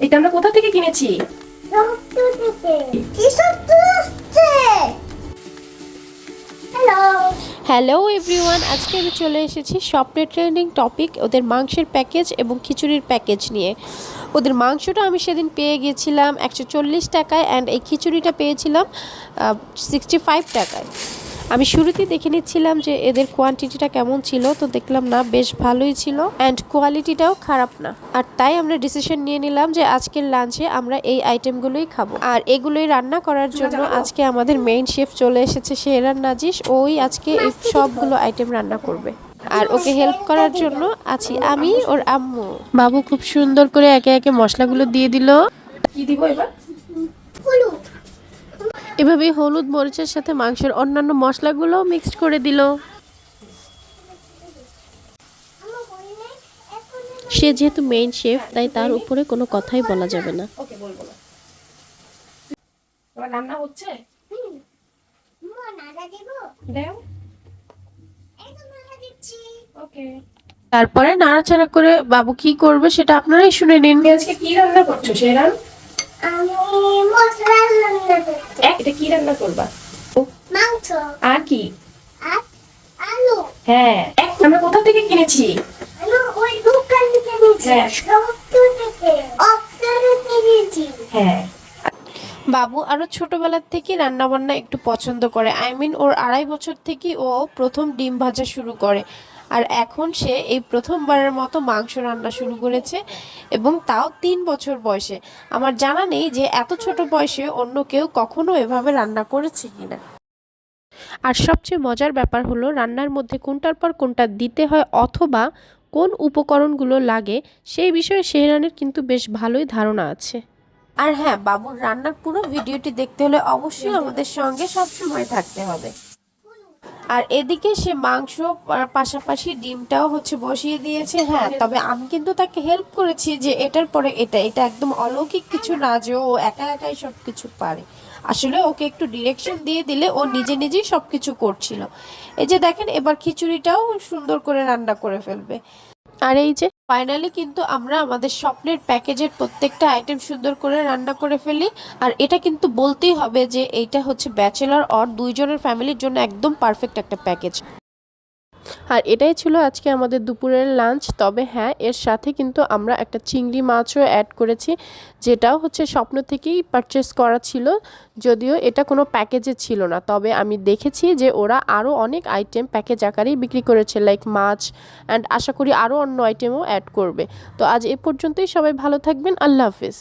এটা আমরা কোথা থেকে কিনেছি? হ্যালো এভরিওয়ান, আজকে আমি চলে এসেছি স্বপ্নের ট্রেন্ডিং টপিক ওদের মাংসের প্যাকেজ এবং খিচুড়ির প্যাকেজ নিয়ে। ওদের মাংসটা আমি সেদিন পেয়ে গিয়েছিলাম 140 টাকায় অ্যান্ড এই খিচুড়িটা পেয়েছিলাম 65 টাকায়। আমি শুরুতেই দেখে নিচ্ছিলাম যে এদের কোয়ান্টিটিটা কেমন ছিল, তো দেখলাম না বেশ ভালোই ছিল অ্যান্ড কোয়ালিটিটাও খারাপ না। আর তাই আমরা ডিসিশন নিয়ে নিলাম যে আজকের লাঞ্চে আমরা এই আইটেমগুলোই খাবো। আর এগুলোই রান্না করার জন্য আজকে আমাদের মেইন শেফ চলে এসেছে, শেহরান নাজিশ। ওই আজকে এই সবগুলো আইটেম রান্না করবে আর ওকে হেল্প করার জন্য আছি আমি ওর আম্মু। বাবু খুব সুন্দর করে একে একে মশলাগুলো দিয়ে দিল। কি দিব এবার? এভাবেই হলুদ মরিচের সাথে মাংসের অন্যান্য মশলাগুলো মিক্সড করে দিল। সে যেহেতু মেইন শেফ, তাই তার উপরে কোনো কথাই বলা যাবে না। ওকে, বলবো না। এবার রান্না হচ্ছে। দাও। ওকে। তারপরে নাড়াচাড়া করে বাবু কি করবে সেটা আপনারাই শুনে নিন। তুমি আজকে কি রান্না করছো শেহরান? আমি মশলা রান্না করছি। এটা কি রান্না করবা? মাংস আর কি? আর আলু। হ্যাঁ, আমরা কোথা থেকে কিনেছি? আমি ওই দোকান থেকে নিয়েছি। হ্যাঁ। সত্তর থেকে 80 কিনেছি। হ্যাঁ। বাবু আরো ছোটবেলার থেকে রান্না বান্না একটু পছন্দ করে। ওর 2.5 বছর থেকে ও প্রথম ডিম ভাজা শুরু করে, আর এখন সে এই প্রথমবারের মতো মাংস রান্না শুরু করেছে, এবং তাও 3 বছর বয়সে। আমার জানা নেই যে এত ছোট বয়সে অন্য কেউ কখনো এভাবে রান্না করেছে কিনা। আর সবচেয়ে মজার ব্যাপার হলো রান্নার মধ্যে কোনটার পর কোনটা দিতে হয় অথবা কোন উপকরণগুলো লাগে সেই বিষয়ে শেহরানের কিন্তু বেশ ভালোই ধারণা আছে। আর হ্যাঁ, বাবুর রান্নার পুরো ভিডিওটি দেখতে হলে অবশ্যই আমাদের সঙ্গে সবসময় থাকতে হবে। আর এদিকে সে মাংস পাশাপাশি ডিমটাও বসিয়ে দিয়েছে। হ্যাঁ, তবে আমি কিন্তু তাকে হেল্প করেছি যে এটার পরে এটা এটা একদম অলৌকিক কিছু না যে ও একা একাই সবকিছু পারে। আসলে ওকে একটু ডিরেকশন দিয়ে দিলে ও নিজে নিজেই সবকিছু করছিল। এই যে দেখেন, এবার খিচুড়িটাও সুন্দর করে রান্না করে ফেলবে। আর এই যে ফাইনালি কিন্তু আমরা আমাদের স্বপ্নের প্যাকেজের প্রত্যেকটা আইটেম সুন্দর করে রান্না করে ফেলি। আর এটা কিন্তু বলতেই হবে যে এইটা ব্যাচেলর অর 2 জনের ফ্যামিলির জন্য একদম পারফেক্ট একটা প্যাকেজ। আর এটাই ছিল আজকে আমাদের দুপুরের লাঞ্চ। তবে হ্যাঁ, এর সাথে কিন্তু আমরা একটা চিংড়ি মাছও অ্যাড করেছি, যেটাও স্বপ্ন থেকেই পারচেস করা ছিল, যদিও এটা কোনো প্যাকেজে ছিল না। তবে আমি দেখেছি যে ওরা আরও অনেক আইটেম প্যাকেজ আকারেই বিক্রি করেছে, লাইক মাছ, অ্যান্ড আশা করি আরও অন্য আইটেমও অ্যাড করবে। তো আজ এ পর্যন্তই, সবাই ভালো থাকবেন, আল্লাহ হাফিজ।